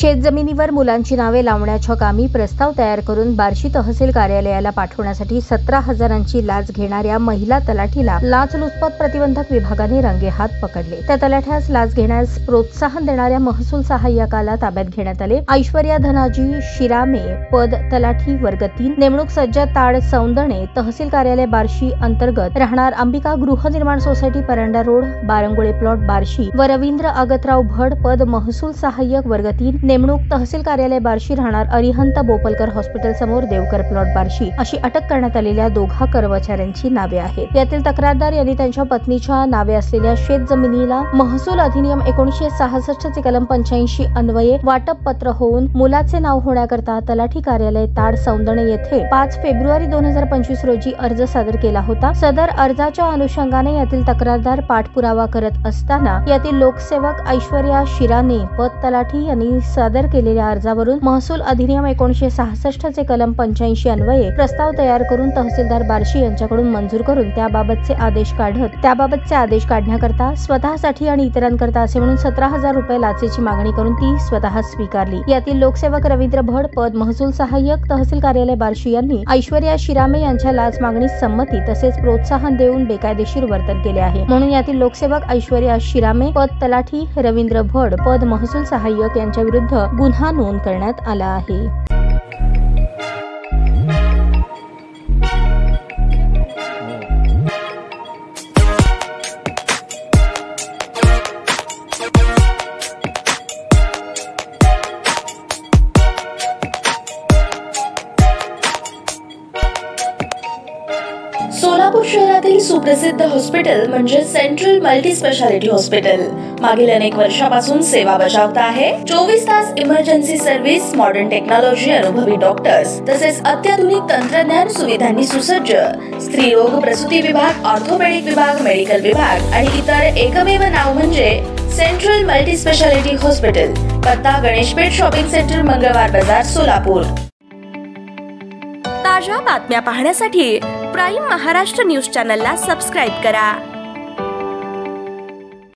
शेतजमिनीवर मुलांची नावे लावण्याच्या कामी प्रस्ताव तयार करून बार्शी तहसील कार्यालयाला पाठवण्यासाठी 17,000ची लाच घेणाऱ्या महिला तलाठीला लाचलुचपत प्रतिबंधक विभागाने रंगेहात पकडले। त्या तलाठ्यास लाच घेण्यास प्रोत्साहन देणाऱ्या महसूल सहाय्यकाला ताब्यात घेण्यात आले। ऐश्वर्या धनाजी शिरामे, पद तलाठी वर्ग 3, नेमणूक सज्जद ताड सौंदणे, तहसील कार्यालय बार्शी अंतर्गत, राहणार अंबिका गृहनिर्माण society Paranda road, Barangole plot Barshi व रवींद्र अगतराव भड, पद महसूल सहाय्यक वर्ग 3, नेमणूक तहसील कार्यालय बार्शी, राहणार अरिहंत बोपलकर हॉस्पिटल समोर देवकर प्लॉट बार्शी अशी अटक करण्यात आलेल्या दोघा कर्मचाऱ्यांची नावे आहेत। यातील तक्रारदार यांनी त्यांच्या पत्नीच्या नावे असलेल्या शेत जमिनीला महसूल अधिनियम 1966 चे कलम 85 अन्वये वाटप पत्र होऊन मुलाचे नाव होण्याकरता तलाठी कार्यालय ताड सौंदणे येथे 5 फेब्रुवारी 2025 रोजी अर्ज सादर केला होता। सदर अर्जाच्या अनुषंगाने यातील तक्रारदार पाठपुरावा करत असताना यातील लोकसेवक ऐश्वर्या शिराने, पद तलाठी यांनी सादर केलेल्या अर्जावरून महसूल अधिनियम 1966 चे कलम 85 अन्वये प्रस्ताव तयार करून तहसीलदार बार्शी यांच्याकडून मंजूर करून त्याबाबतचे आदेश काढण्याकरता स्वतःसाठी आणि इतरांकरता असे म्हणून 17,000 रुपये लाचेची मागणी करून ती स्वतः स्वीकारली। यातील लोकसेवक रवींद्र भड, पद महसूल सहाय्यक, तहसील कार्यालय बार्शी यांनी ऐश्वर्या शिरामे यांच्या लाच मागणीस संमती तसेच प्रोत्साहन देऊन बेकायदेशीर वर्तन केले आहे, म्हणून यातील लोकसेवक ऐश्वर्या शिरामे, पद तलाठी रवींद्र भड, पद महसूल सहाय्यक यांच्या विरुद्ध गुन्हा नोंद करण्यात आला आहे। सोलापूर शहरातील सुप्रसिद्ध हॉस्पिटल म्हणजे सेंट्रल मल्टी स्पेशालिटी हॉस्पिटल मागील अनेक वर्षापासून सेवा बजावत आहे। 24 तास इमर्जन्सी सर्व्हिस, मॉडर्न टेक्नॉलॉजी, अनुभवी डॉक्टर्स तसेच अत्याधुनिक तंत्रज्ञान सुविधांनी सुसज्ज स्त्रीरोग प्रसूती विभाग, ऑर्थोपेडिक विभाग, मेडिकल विभाग आणि इतर एकमेव नाव म्हणजे सेंट्रल मल्टी स्पेशालिटी हॉस्पिटल। पत्ता गणेशपेठ शॉपिंग सेंटर, मंगळवार बाजार, सोलापूर। ताज्या बातम्या पाहण्यासाठी प्राईम महाराष्ट्र न्यूज चॅनलला सबस्क्राईब करा।